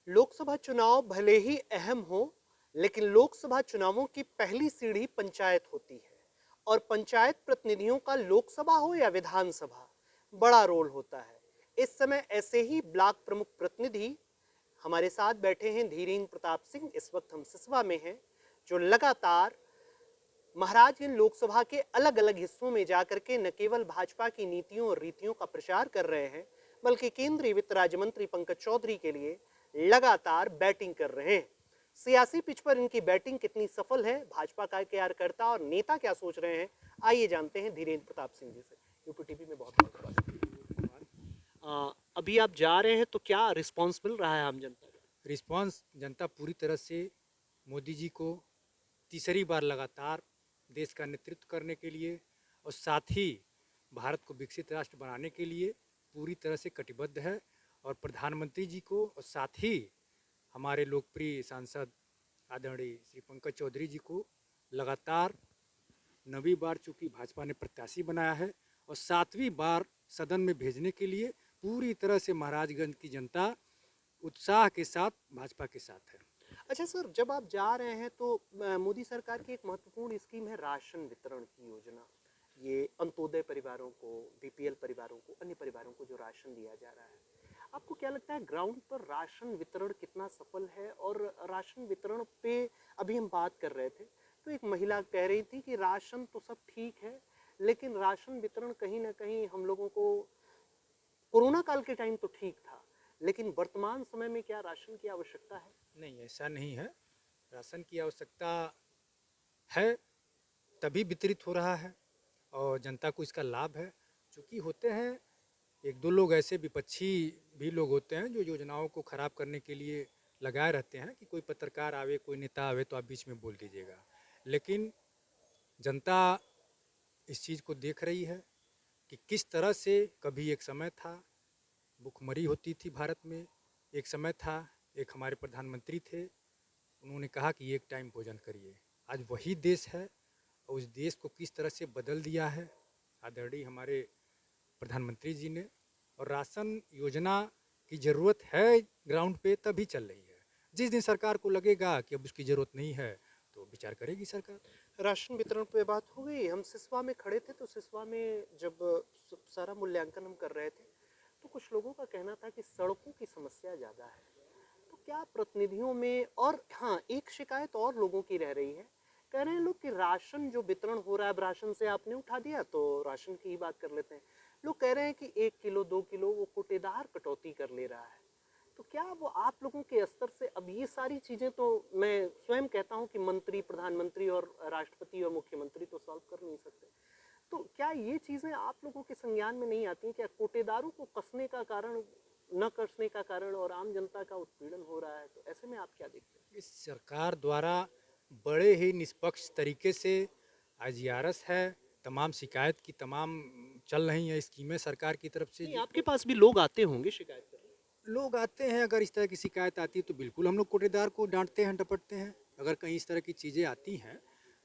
लोकसभा चुनाव भले ही अहम हो, लेकिन लोकसभा चुनावों की पहली सीढ़ी पंचायत होती है और पंचायत प्रतिनिधियों का लोकसभा हो या विधानसभा बड़ा रोल होता है। इस समय ऐसे ही ब्लॉक प्रमुख प्रतिनिधि हमारे साथ बैठे हैं धीरेन्द्र प्रताप सिंह। इस वक्त हम सिसवा में हैं, जो लगातार महाराजगंज लोकसभा के अलग अलग हिस्सों में जाकर के न केवल भाजपा की नीतियों और रीतियों का प्रचार कर रहे हैं, बल्कि केंद्रीय वित्त राज्य मंत्री पंकज चौधरी के लिए लगातार बैटिंग कर रहे हैं। सियासी पिच पर इनकी बैटिंग कितनी सफल है, भाजपा का कार्यकर्ता और नेता क्या सोच रहे हैं, आइए जानते हैं धीरेन्द्र प्रताप सिंह जी से। यूपी टीवी में बहुत बहुत स्वागत। अभी आप जा रहे हैं तो क्या रिस्पॉन्स मिल रहा है आम जनता का? रिस्पांस जनता पूरी तरह से मोदी जी को तीसरी बार लगातार देश का नेतृत्व करने के लिए और साथ ही भारत को विकसित राष्ट्र बनाने के लिए पूरी तरह से कटिबद्ध है। और प्रधानमंत्री जी को और साथ ही हमारे लोकप्रिय सांसद आदरणीय श्री पंकज चौधरी जी को लगातार 9वीं बार चूँकि भाजपा ने प्रत्याशी बनाया है और 7वीं बार सदन में भेजने के लिए पूरी तरह से महाराजगंज की जनता उत्साह के साथ भाजपा के साथ है। अच्छा सर, जब आप जा रहे हैं तो मोदी सरकार की एक महत्वपूर्ण स्कीम है राशन वितरण की योजना। ये अंत्योदय परिवारों को, बीपीएल परिवारों को, अन्य परिवारों को जो राशन दिया जा रहा है, आपको क्या लगता है ग्राउंड पर राशन वितरण कितना सफल है? और राशन वितरण पे अभी हम बात कर रहे थे तो एक महिला कह रही थी कि राशन तो सब ठीक है, लेकिन राशन वितरण कहीं ना कहीं हम लोगों को कोरोना काल के टाइम तो ठीक था, लेकिन वर्तमान समय में क्या राशन की आवश्यकता है? नहीं, ऐसा नहीं है। राशन की आवश्यकता है, तभी वितरित हो रहा है और जनता को इसका लाभ है। चूँकि होते हैं एक दो लोग ऐसे विपक्षी भी लोग होते हैं जो योजनाओं को खराब करने के लिए लगाए रहते हैं कि कोई पत्रकार आवे, कोई नेता आवे तो आप बीच में बोल दीजिएगा। लेकिन जनता इस चीज़ को देख रही है कि किस तरह से कभी एक समय था भुखमरी होती थी भारत में, एक समय था एक हमारे प्रधानमंत्री थे, उन्होंने कहा कि एक टाइम भोजन करिए। आज वही देश है और उस देश को किस तरह से बदल दिया है आदरणीय हमारे प्रधानमंत्री जी ने। और राशन योजना की ज़रूरत है ग्राउंड पे तभी चल रही है। जिस दिन सरकार को लगेगा कि अब उसकी ज़रूरत नहीं है तो विचार करेगी सरकार। राशन वितरण पे बात हो गई। हम सिसवा में खड़े थे तो सिसवा में जब सारा मूल्यांकन हम कर रहे थे तो कुछ लोगों का कहना था कि सड़कों की समस्या ज़्यादा है। तो क्या प्रतिनिधियों में, और हाँ, एक शिकायत और लोगों की रह रही है, कह रहे हैं लोग कि राशन जो वितरण हो रहा है, अब राशन से आपने उठा दिया तो राशन की ही बात कर लेते हैं, लोग कह रहे हैं कि 1 किलो 2 किलो वो कोटेदार कटौती कर ले रहा है। तो क्या वो आप लोगों के स्तर से, अब ये सारी चीजें तो मैं स्वयं कहता हूं कि मंत्री, प्रधानमंत्री और राष्ट्रपति और मुख्यमंत्री तो सॉल्व कर नहीं सकते, तो क्या ये चीजें आप लोगों के संज्ञान में नहीं आती? क्या कोटेदारों को कसने का कारण, न कसने का कारण और आम जनता का उत्पीड़न हो रहा है? तो ऐसे में आप क्या देखते हैं? इस सरकार द्वारा बड़े ही निष्पक्ष तरीके से IGRS है, तमाम शिकायत की तमाम चल रही हैं स्कीमें सरकार की तरफ से। नहीं, आपके पास भी लोग आते होंगे शिकायत करने। लोग आते हैं, अगर इस तरह की शिकायत आती है तो बिल्कुल हम लोग कोटेदार को डांटते हैं, डपटते हैं। अगर कहीं इस तरह की चीज़ें आती हैं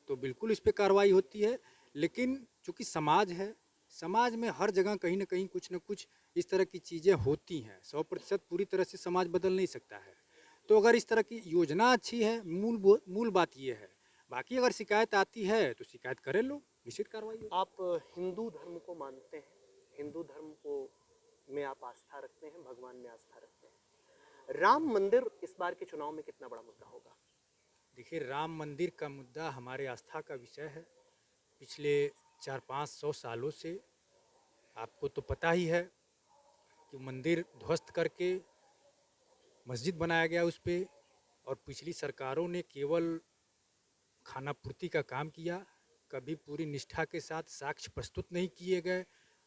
तो बिल्कुल इस पर कार्रवाई होती है। लेकिन चूँकि समाज है, समाज में हर जगह कहीं ना कहीं कुछ न कुछ इस तरह की चीज़ें होती हैं। 100% पूरी तरह से समाज बदल नहीं सकता है। तो अगर इस तरह की योजना अच्छी है, मूल बात ये है। बाकी अगर शिकायत आती है तो शिकायत करें लोग, निश्चित कार्रवाई होगी। आप हिंदू धर्म को मानते हैं, हिंदू धर्म को में आप आस्था रखते हैं, भगवान में आस्था रखते हैं, राम मंदिर इस बार के चुनाव में कितना बड़ा मुद्दा होगा? देखिए, राम मंदिर का मुद्दा हमारे आस्था का विषय है। पिछले 400-500 सालों से आपको तो पता ही है कि मंदिर ध्वस्त करके मस्जिद बनाया गया उस पर। और पिछली सरकारों ने केवल खाना पूर्ति का काम किया, कभी पूरी निष्ठा के साथ साक्ष्य प्रस्तुत नहीं किए गए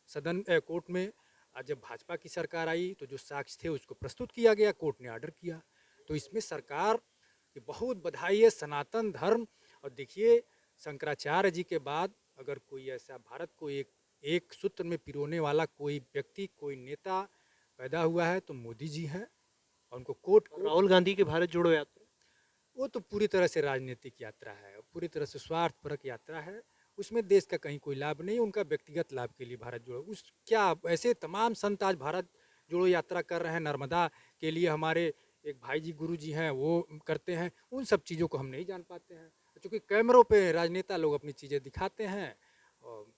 सदन कोर्ट में। आज जब भाजपा की सरकार आई तो जो साक्ष्य थे उसको प्रस्तुत किया गया, कोर्ट ने ऑर्डर किया। तो इसमें सरकार की बहुत बधाई है, सनातन धर्म। और देखिए, शंकराचार्य जी के बाद अगर कोई ऐसा भारत को एक सूत्र में पिरोने वाला कोई व्यक्ति, कोई नेता पैदा हुआ है तो मोदी जी हैं। और उनको कोर्ट और कोर्ट राहुल गांधी के भारत जोड़ो यात्रा? वो तो पूरी तरह से राजनीतिक यात्रा है, पूरी तरह से स्वार्थपरक यात्रा है। उसमें देश का कहीं कोई लाभ नहीं, उनका व्यक्तिगत लाभ के लिए भारत जोड़ो उस क्या। ऐसे तमाम संत आज भारत जोड़ो यात्रा कर रहे हैं। नर्मदा के लिए हमारे एक भाई जी गुरु जी हैं वो करते हैं, उन सब चीज़ों को हम नहीं जान पाते हैं। क्योंकि कैमरों पे राजनेता लोग अपनी चीज़ें दिखाते हैं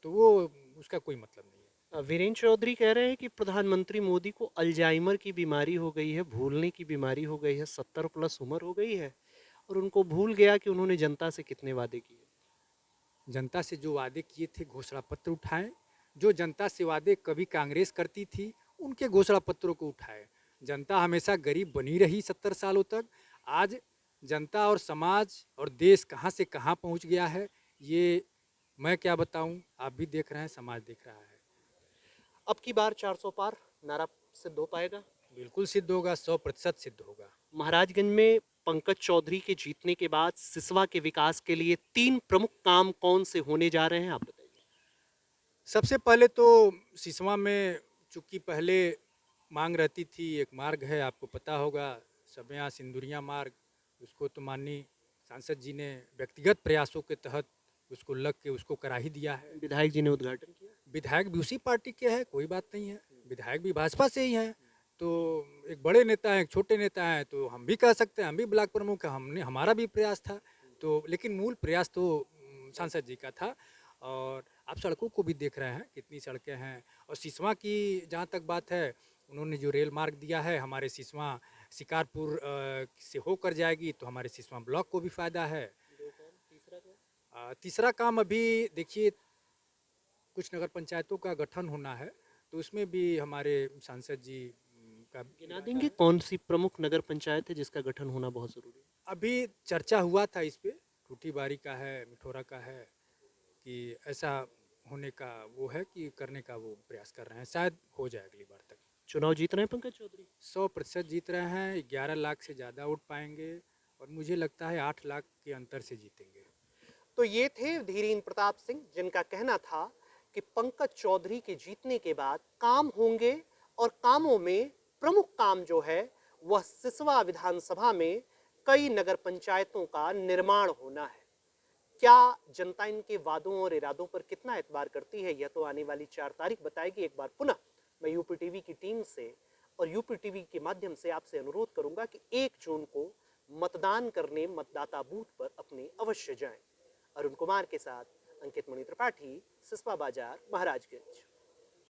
तो वो उसका कोई मतलब नहीं है। वीरेंद्र चौधरी कह रहे हैं कि प्रधानमंत्री मोदी को अल्जाइमर की बीमारी हो गई है, भूलने की बीमारी हो गई है, 70+ उम्र हो गई है और उनको भूल गया कि उन्होंने जनता से कितने वादे किए। जनता से जो वादे किए थे घोषणा पत्र उठाएं, जो जनता से वादे कभी कांग्रेस करती थी उनके घोषणा पत्रों को उठाएं। जनता हमेशा गरीब बनी रही 70 सालों तक। आज जनता और समाज और देश कहाँ से कहाँ पहुँच गया है, ये मैं क्या बताऊं, आप भी देख रहे हैं, समाज देख रहा है। अब की बार 400 पार नारा सिद्ध हो पाएगा। बिल्कुल सिद्ध होगा, 100% सिद्ध होगा। महाराजगंज में पंकज चौधरी के जीतने के बाद सिसवा के विकास के लिए 3 प्रमुख काम कौन से होने जा रहे हैं, आप बताइए। सबसे पहले तो सिसवा में चूंकि पहले मांग रहती थी, एक मार्ग है आपको पता होगा, सबया सिंदुरिया मार्ग, उसको तो माननीय सांसद जी ने व्यक्तिगत प्रयासों के तहत उसको लग के उसको करा ही दिया है। विधायक जी ने उद्घाटन किया। विधायक भी उसी पार्टी के हैं, कोई बात नहीं है, विधायक भी भाजपा से ही हैं। तो एक बड़े नेता हैं, एक छोटे नेता हैं, तो हम भी कह सकते हैं, हम भी ब्लॉक प्रमुख हैं, हमने हमारा भी प्रयास था। तो लेकिन मूल प्रयास तो सांसद जी का था। और आप सड़कों को भी देख रहे हैं, कितनी सड़कें हैं। और सिसवा की जहाँ तक बात है, उन्होंने जो रेल मार्ग दिया है हमारे सिसवा शिकारपुर से होकर जाएगी, तो हमारे सिसवा ब्लॉक को भी फायदा है। तीसरा काम अभी देखिए, कुछ नगर पंचायतों का गठन होना है, तो उसमें भी हमारे सांसद जी का गिना देंगे कौन सी प्रमुख नगर पंचायत है जिसका गठन होना बहुत जरूरी है। अभी चर्चा हुआ था इस पे, टूटी बारी का है, मिठोरा का है, कि ऐसा होने का वो है कि करने का वो प्रयास कर रहे हैं, शायद हो जाए अगली बार तक। चुनाव जीत रहे हैं पंकज चौधरी। 100% जीत रहे हैं, 11 लाख से ज़्यादा वोट पाएंगे और मुझे लगता है 8 लाख के अंतर से जीतेंगे। तो ये थे धीरेन्द्र प्रताप सिंह, जिनका कहना था कि पंकज चौधरी के जीतने के बाद काम होंगे और कामों में प्रमुख काम जो है वह सिसवा विधानसभा में कई नगर पंचायतों का निर्माण होना है। क्या जनता इनके वादों और इरादों पर कितना एतबार करती है, यह तो आने वाली 4 तारीख बताएगी। एक बार पुनः मैं यूपी टीवी की टीम से और यूपी टीवी के माध्यम से आपसे अनुरोध करूंगा कि 1 जून को मतदान करने मतदाता बूथ पर अपने अवश्य जाएं। अरुण कुमार के साथ अंकित मणि त्रिपाठी, सिसवा बाजार, महाराजगंज।